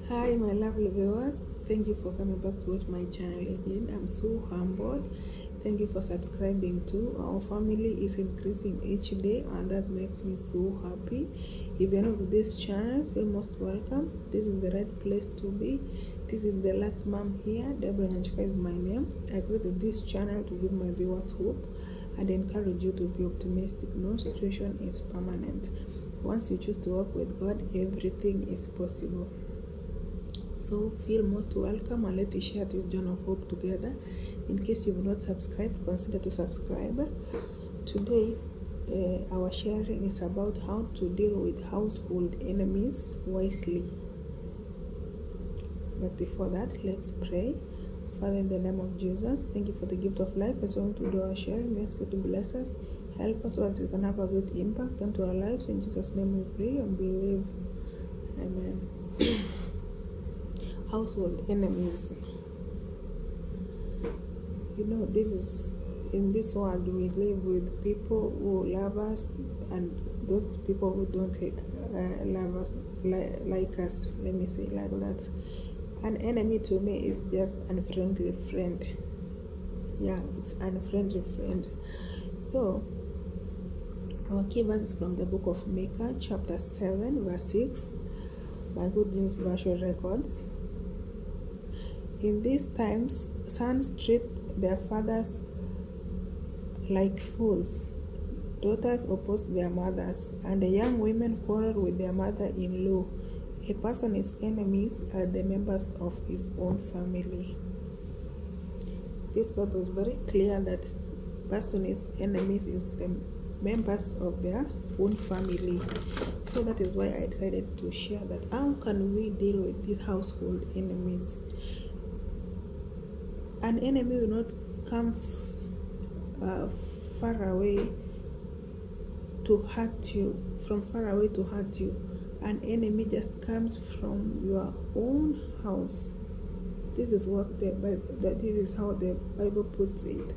Hi my lovely viewers, thank you for coming back to watch my channel again. I'm so humbled. Thank you for subscribing too. Our family is increasing each day and that makes me so happy. If you're new to this channel, feel most welcome. This is the right place to be. This is the Luck Mom here. Deborah Nyanchika is my name. I created this channel to give my viewers hope and encourage you to be optimistic. No situation is permanent. Once you choose to work with God, everything is possible. So feel most welcome and let's share this journey of hope together. In case you've not subscribed, consider to subscribe. Today our sharing is about how to deal with household enemies wisely. But before that, let's pray. Father, in the name of Jesus, thank you for the gift of life. As we want to do our sharing, we ask you to bless us, help us so that we can have a great impact onto our lives. In Jesus' name we pray and believe. Amen. Household enemies. This is in this world we live with people who love us and those people who don't love us like us. Let me say like that. An enemy to me is just unfriendly friend. Yeah, it's unfriendly friend. So our key verse is from the book of Micah, chapter 7, verse 6. My Good News Version records. In these times, sons treat their fathers like fools, daughters oppose their mothers, and the young women quarrel with their mother-in-law. A person's enemies are the members of his own family. This Bible is very clear that person's enemies is the members of their own family. So that is why I decided to share that. How can we deal with these household enemies? An enemy will not come far away to hurt you, from far away to hurt you. An enemy just comes from your own house. This is what this is how the Bible puts it.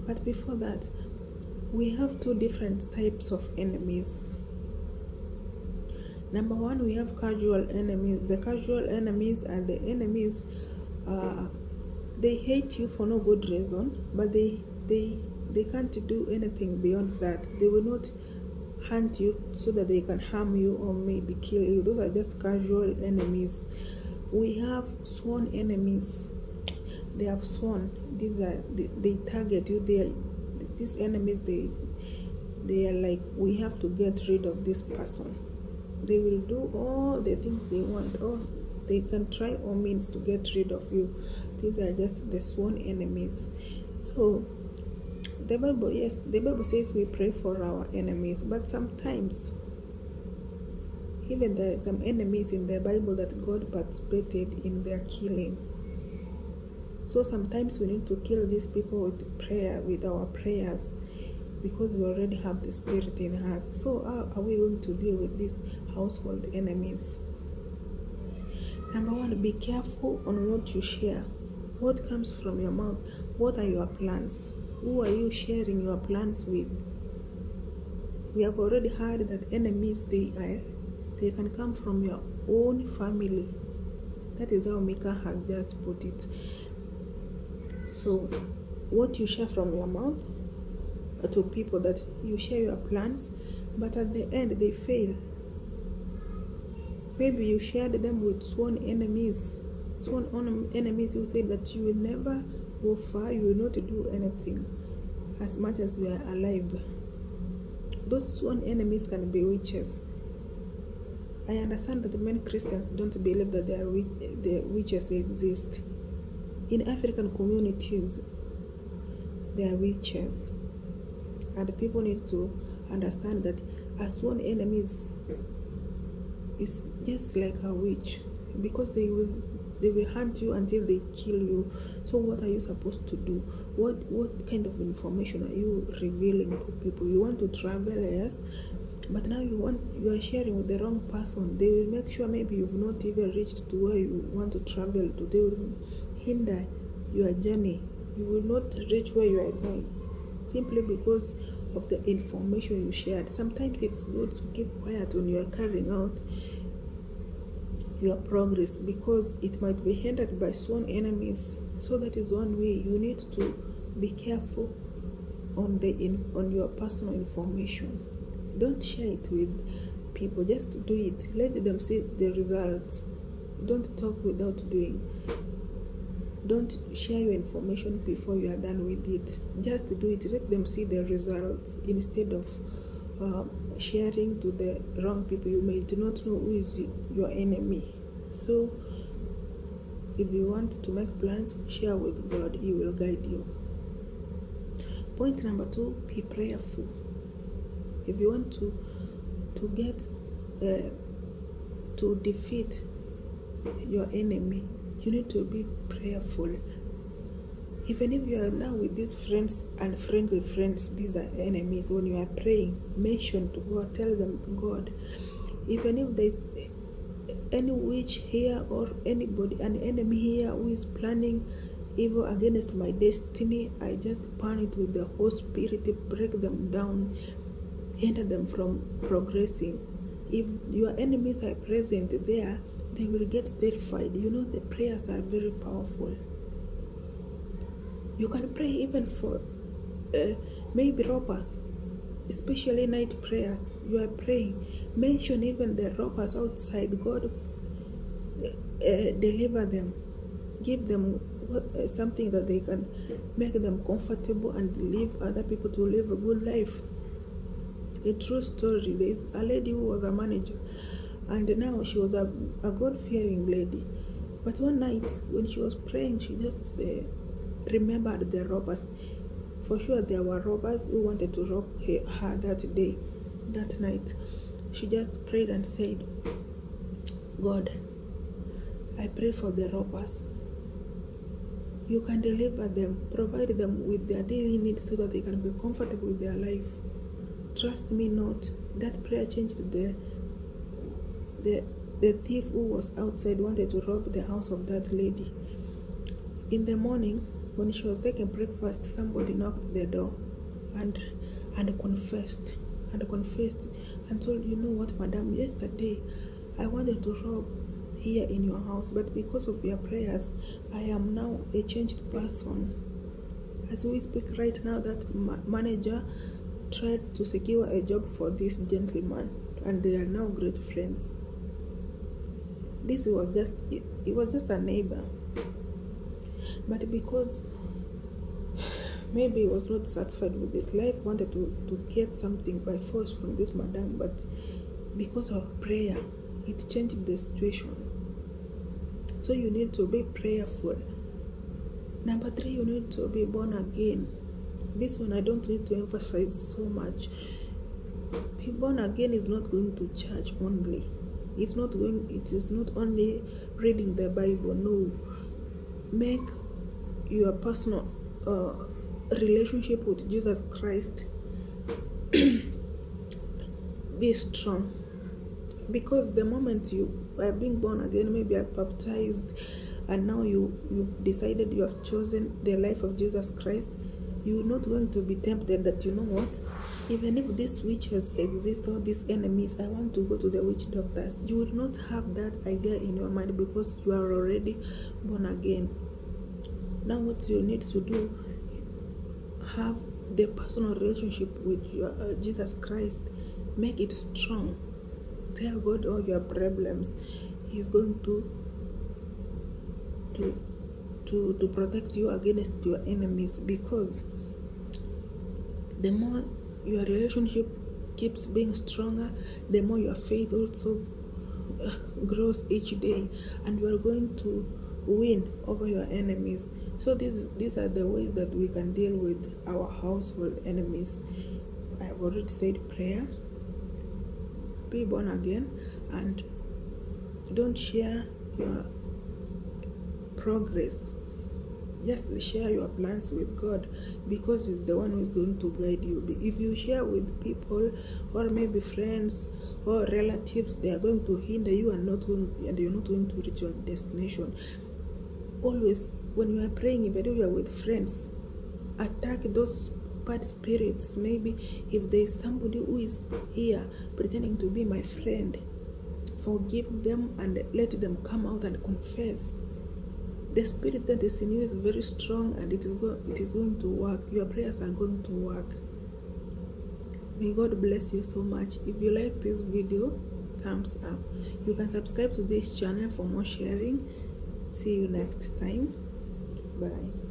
But before that, we have two different types of enemies. Number one, we have casual enemies. The casual enemies are the enemies they hate you for no good reason, but they can't do anything beyond that. They will not hunt you so that they can harm you or maybe kill you. Those are just casual enemies. We have sworn enemies. They have sworn. These are they target you. These enemies. They are like, we have to get rid of this person. They will do all the things they want, or they can try all means to get rid of you. These are just the sworn enemies. So the Bible says we pray for our enemies, but sometimes even there are some enemies in the Bible that God participated in their killing. So sometimes we need to kill these people with prayer, with our prayers, because we already have the Spirit in us. So how are we going to deal with these household enemies? Number one, be careful on what you share. What comes from your mouth? What are your plans? Who are you sharing your plans with? We have already heard that enemies, they can come from your own family. That is how Micah has just put it. So what you share from your mouth to people, that you share your plans, but at the end they fail. Maybe you shared them with sworn enemies. Sworn enemies who say that you will never go far, you will not do anything as much as you are alive. Those sworn enemies can be witches. I understand that many Christians don't believe that the witches exist. In African communities, there are witches. And people need to understand that a sworn enemy is just like a witch, because they will hunt you until they kill you. So what are you supposed to do? What kind of information are you revealing to people? You want to travel, yes, but now you are sharing with the wrong person. They will make sure maybe you've not even reached to where you want to travel to. They will hinder your journey. You will not reach where you are going simply because of the information you shared. Sometimes it's good to keep quiet when you are carrying out your progress, because it might be hindered by sworn enemies. So that is one way. You need to be careful on your personal information. Don't share it with people. Just do it. Let them see the results. Don't talk without doing. Don't share your information before you are done with it. Just do it. Let them see the results instead of sharing to the wrong people. You may do not know who is your enemy. So if you want to make plans, share with God. He will guide you. Point number 2, be prayerful. If you want to get to defeat your enemy, you need to be prayerful. Even if you are now with these friends and friendly friends, these are enemies. When you are praying, mention to God, tell them to God. Even if there is any witch here or anybody, an enemy here who is planning evil against my destiny, I just burn it with the Holy Spirit, break them down, hinder them from progressing. If your enemies are present there, they will get terrified. You know, the prayers are very powerful. You can pray even for maybe robbers, especially night prayers. You are praying, mention even the robbers outside. God deliver them, give them something that they can make them comfortable and leave other people to live a good life. A true story. There is a lady who was a manager, and now she was a God-fearing lady. But one night when she was praying, she just remembered the robbers. For sure there were robbers who wanted to rob her that day, that night. She just prayed and said, God, I pray for the robbers. You can deliver them, provide them with their daily needs so that they can be comfortable with their life. Trust me not. That prayer changed the thief who was outside, wanted to rob the house of that lady. In the morning, when she was taking breakfast, somebody knocked at the door and confessed and told, you know what, madam, yesterday I wanted to rob here in your house, but because of your prayers, I am now a changed person. As we speak right now, that manager tried to secure a job for this gentleman, and they are now great friends. This was just, it was just a neighbor, but because maybe he was not satisfied with his life, wanted to get something by force from this madam, but because of prayer, it changed the situation. So you need to be prayerful. Number 3, you need to be born again. This one I don't need to emphasize so much. Be born again is not going to church only. It is not only reading the Bible. No. Make your personal relationship with Jesus Christ be strong. Because the moment you are being born again, maybe you are baptized, and now you decided you have chosen the life of Jesus Christ, you're not going to be tempted that, you know what, even if these witches exist or these enemies, I want to go to the witch doctors. You will not have that idea in your mind because you are already born again. Now what you need to do, have the personal relationship with your Jesus Christ. Make it strong. Tell God all your problems. He's going to protect you against your enemies, because the more your relationship keeps being stronger, the more your faith also grows each day, and you are going to win over your enemies. So these are the ways that we can deal with our household enemies. I have already said prayer, be born again, and don't share your progress. Just share your plans with God, because He's the one who is going to guide you. If you share with people or maybe friends or relatives, they are going to hinder you and you're not going to reach your destination. Always, when you are praying, even if you are with friends, attack those bad spirits. Maybe if there is somebody who is here pretending to be my friend, forgive them and let them come out and confess. The spirit that is in you is very strong, and it is going to work. Your prayers are going to work. May God bless you so much. If you like this video, thumbs up. You can subscribe to this channel for more sharing. See you next time. Bye.